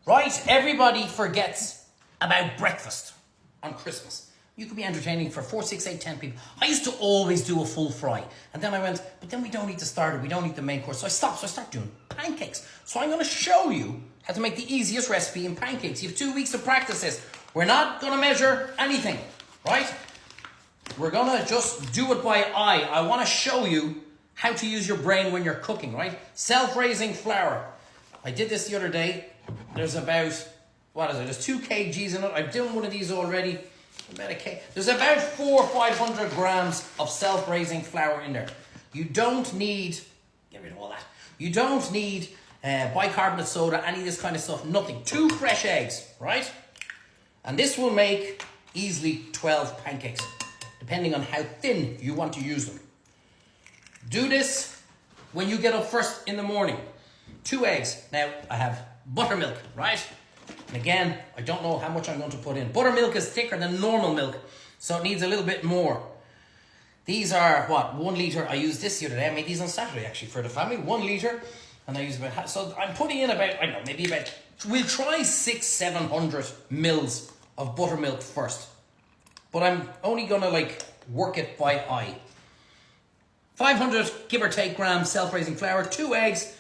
Right? Everybody forgets about breakfast on Christmas. You could be entertaining for 4, 6, 8, 10 people. I used to always do a full fry. And then I went, but then we don't eat the starter, we don't eat the main course. So I stopped, so I started doing pancakes. So I'm gonna show you how to make the easiest recipe in pancakes. You have 2 weeks to practice this. We're not gonna measure anything, right? We're gonna just do it by eye. I wanna show you how to use your brain when you're cooking, right? Self-raising flour. I did this the other day. There's about, what is it? There's 2 kgs in it. I've done one of these already. About a kg. There's about 400 or 500 grams of self-raising flour in there. You don't need, get rid of all that. You don't need bicarbonate soda, any of this kind of stuff, nothing. 2 fresh eggs, right? And this will make easily 12 pancakes, depending on how thin you want to use them. Do this when you get up first in the morning. 2 eggs. Now, I have buttermilk, right? And again, I don't know how much I'm going to put in. Buttermilk is thicker than normal milk, so it needs a little bit more. These are, what, 1 litre. I used this the other day. I made these on Saturday, actually, for the family. 1 litre. And I use about, so I'm putting in about, I don't know, maybe about, we'll try 600-700 mils of buttermilk first. But I'm only going to, like, work it by eye. 500, give or take, grams self-raising flour, 2 eggs,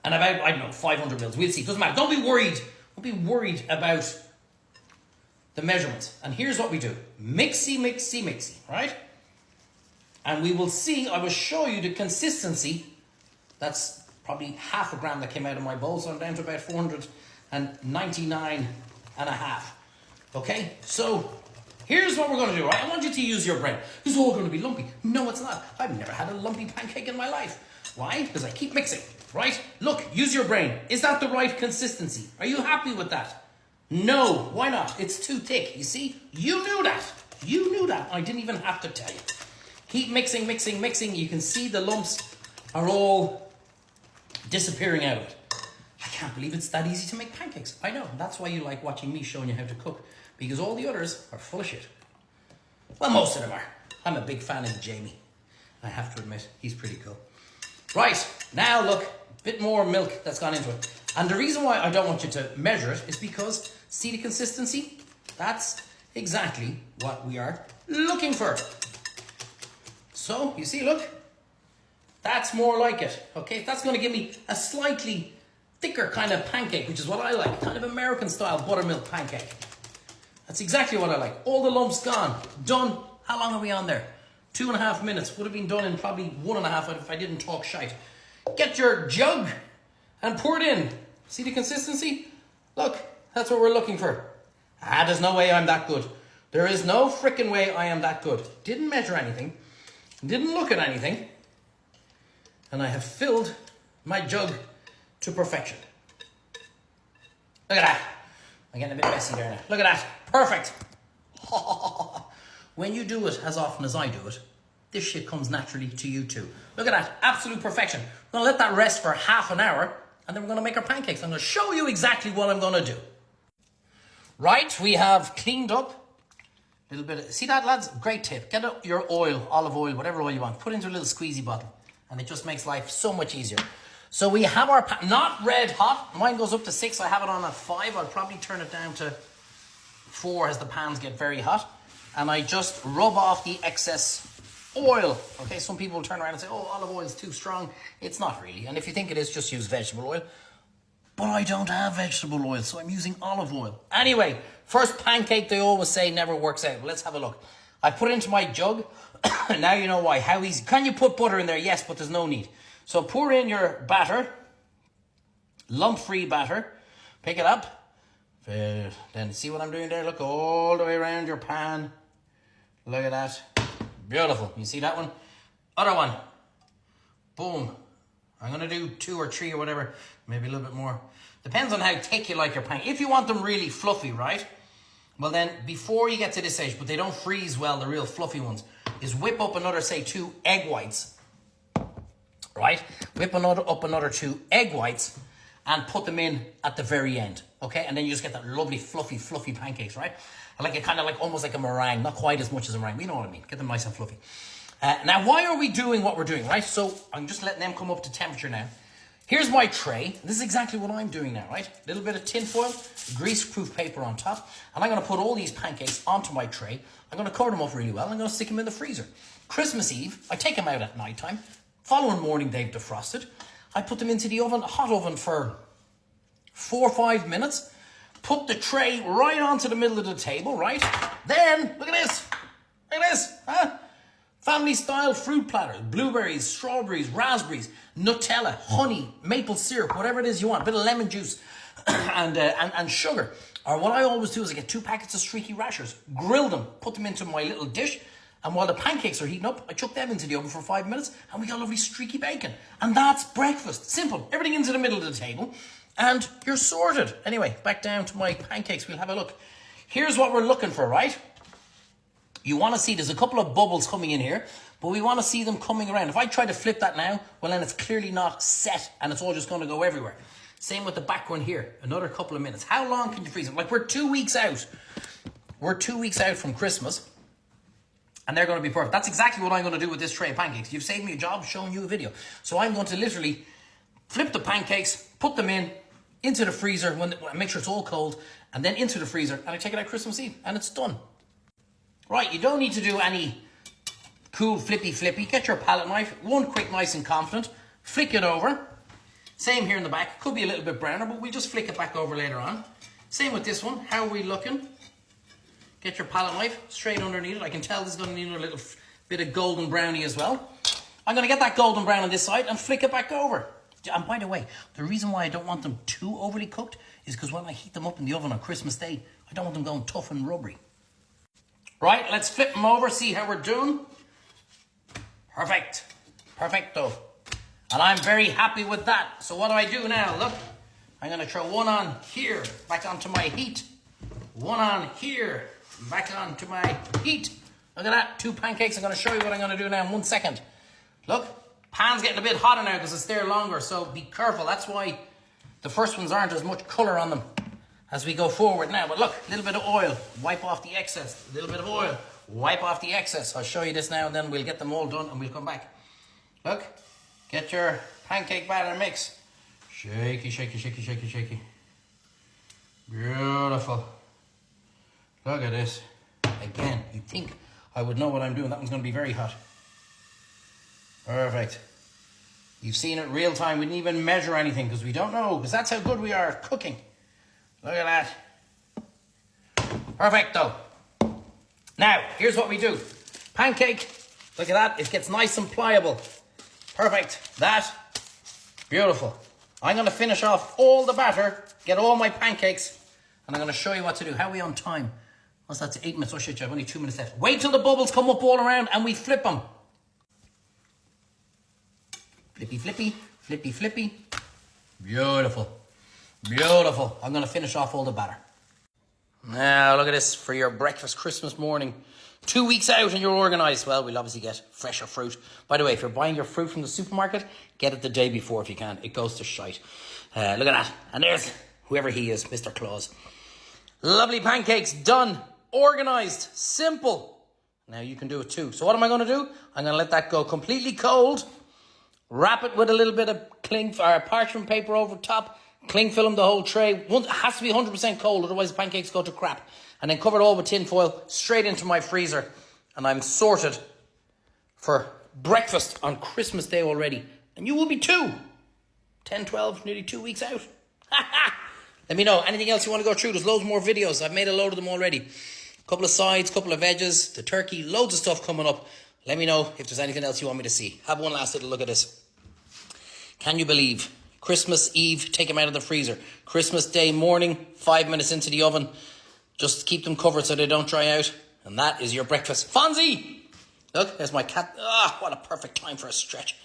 and about, I don't know, 500 mils. We'll see. Doesn't matter. Don't be worried. Don't be worried about the measurements. And here's what we do. Mixy, mixy, mixy, right? And we will see, I will show you the consistency. That's probably half a gram that came out of my bowl, so I'm down to about 499 and a half. Okay, so here's what we're going to do, right? I want you to use your brain. It's all going to be lumpy. No, it's not. I've never had a lumpy pancake in my life. Why? Because I keep mixing, right? Look, use your brain. Is that the right consistency? Are you happy with that? No, why not? It's too thick, you see? You knew that. You knew that. I didn't even have to tell you. Keep mixing, mixing, mixing. You can see the lumps are all disappearing out of it. I can't believe it's that easy to make pancakes. I know. That's why you like watching me showing you how to cook. Because all the others are full of shit. Well, most of them are. I'm a big fan of Jamie. I have to admit, he's pretty cool. Right, now look, a bit more milk that's gone into it. And the reason why I don't want you to measure it is because, see the consistency? That's exactly what we are looking for. So, you see, look, that's more like it, okay? That's going to give me a slightly thicker kind of pancake, which is what I like, kind of American style buttermilk pancake. That's exactly what I like. All the lumps gone, done. How long are we on there? 2.5 minutes. Would have been done in probably 1.5 if I didn't talk shite. Get your jug and pour it in. See the consistency? Look, that's what we're looking for. There's no way I'm that good. There is no frickin' way I am that good. Didn't measure anything. Didn't look at anything. And I have filled my jug to perfection. Look at that. I'm getting a bit messy there now. Look at that. Perfect. When you do it as often as I do it, this shit comes naturally to you too. Look at that. Absolute perfection. We're going to let that rest for half an hour, and then we're going to make our pancakes. I'm going to show you exactly what I'm going to do. Right, we have cleaned up a little bit. See that, lads? Great tip. Get your oil, olive oil, whatever oil you want. Put it into a little squeezy bottle, and it just makes life so much easier. So we have our pan, not red hot. Mine goes up to 6. I have it on at 5. I'll probably turn it down to 4 as the pans get very hot. And I just rub off the excess oil. Okay, some people will turn around and say, oh, olive oil is too strong. It's not really. And if you think it is, just use vegetable oil. But I don't have vegetable oil, so I'm using olive oil. Anyway, first pancake, they always say, never works out. Well, let's have a look. I put it into my jug. Now you know why. How easy. Can you put butter in there? Yes, but there's no need. So pour in your batter. Lump-free batter. Pick it up. Then see what I'm doing there? Look all the way around your pan. Look at that. Beautiful. You see that one? Other one. Boom. I'm going to do 2 or 3 or whatever. Maybe a little bit more. Depends on how thick you like your pancake. If you want them really fluffy, right? Well then, before you get to this stage, but they don't freeze well, the real fluffy ones, is whip up another, say, 2 egg whites. Right? Whip up another 2 egg whites and put them in at the very end. Okay? And then you just get that lovely, fluffy pancakes, right? Like a kind of like almost like a meringue, not quite as much as a meringue. You know what I mean? Get them nice and fluffy. Now, why are we doing what we're doing, right? So I'm just letting them come up to temperature now. Here's my tray. This is exactly what I'm doing now, right? A little bit of tin foil, grease-proof paper on top, and I'm going to put all these pancakes onto my tray. I'm going to cover them up really well. I'm going to stick them in the freezer. Christmas Eve, I take them out at night time. Following morning, they've defrosted. I put them into the oven, hot oven, for 4 or 5 minutes. Put the tray right onto the middle of the table, right? Then, look at this. Look at this, huh? Family style fruit platters, blueberries, strawberries, raspberries, Nutella, honey, maple syrup, whatever it is you want, a bit of lemon juice and sugar. Or what I always do is I get 2 packets of streaky rashers, grill them, put them into my little dish, and while the pancakes are heating up, I chuck them into the oven for 5 minutes, and we got lovely streaky bacon. And that's breakfast. Simple. Everything into the middle of the table, and you're sorted. Anyway, back down to my pancakes. We'll have a look. Here's what we're looking for, right? You want to see, there's a couple of bubbles coming in here, but we want to see them coming around. If I try to flip that now, well, then it's clearly not set, and it's all just going to go everywhere. Same with the back one here. Another couple of minutes. How long can you freeze them? Like, we're 2 weeks out. We're 2 weeks out from Christmas, and they're going to be perfect. That's exactly what I'm going to do with this tray of pancakes. You've saved me a job showing you a video. So I'm going to literally flip the pancakes, put them into the freezer, make sure it's all cold, and then into the freezer, and I take it out Christmas Eve, and it's done. Right, you don't need to do any cool flippy. Get your palette knife, one quick, nice and confident, flick it over. Same here in the back, could be a little bit browner, but we'll just flick it back over later on. Same with this one, how are we looking? Get your palette knife straight underneath it. I can tell this is going to need a little bit of golden brownie as well. I'm going to get that golden brown on this side and flick it back over. And by the way, the reason why I don't want them too overly cooked is because when I heat them up in the oven on Christmas Day, I don't want them going tough and rubbery. Right, let's flip them over, see how we're doing. Perfecto. And I'm very happy with that. So what do I do now? Look, I'm going to throw one on here, back onto my heat. One on here, back onto my heat. Look at that, 2 pancakes. I'm going to show you what I'm going to do now in 1 second. Look, pan's getting a bit hotter now because it's there longer, so be careful. That's why the first ones aren't as much colour on them as we go forward now. But look, a little bit of oil, wipe off the excess. A little bit of oil, wipe off the excess. I'll show you this now, and then we'll get them all done and we'll come back. Look, get your pancake batter mix. Shaky. Beautiful. Look at this. Again, you'd think I would know what I'm doing. That one's going to be very hot. Perfect. You've seen it real time. We didn't even measure anything because we don't know, because that's how good we are at cooking. Look at that. Perfecto. Now, here's what we do. Pancake, look at that. It gets nice and pliable. Perfect. That, beautiful. I'm going to finish off all the batter, get all my pancakes, and I'm going to show you what to do. How are we on time? What's that? 8 minutes. Oh shit, you have only 2 minutes left. Wait till the bubbles come up all around and we flip them. Flippy. Beautiful. I'm going to finish off all the batter. Now, look at this for your breakfast Christmas morning. 2 weeks out and you're organised. Well, we'll obviously get fresher fruit. By the way, if you're buying your fruit from the supermarket, get it the day before if you can. It goes to shite. Look at that. And there's whoever he is, Mr. Claus. Lovely pancakes, done, organised, simple. Now you can do it too. So what am I going to do? I'm going to let that go completely cold. Wrap it with a little bit of parchment paper over top. Cling film the whole tray. It has to be 100% cold, otherwise the pancakes go to crap. And then cover it all with tin foil, straight into my freezer. And I'm sorted for breakfast on Christmas Day already. And you will be too. 10, 12, nearly 2 weeks out. Let me know. Anything else you want to go through? There's loads more videos. I've made a load of them already. A couple of sides, couple of edges, the turkey, loads of stuff coming up. Let me know if there's anything else you want me to see. Have one last little look at this. Can you believe? Christmas Eve, take them out of the freezer. Christmas Day morning, 5 minutes into the oven. Just keep them covered so they don't dry out. And that is your breakfast. Fonzie! Look, there's my cat. Ah, what a perfect time for a stretch.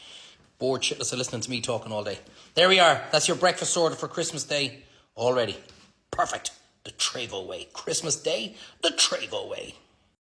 Bored shitless of listening to me talking all day. There we are. That's your breakfast order for Christmas Day already. Perfect. The Trevo way. Christmas Day, the Trevo way.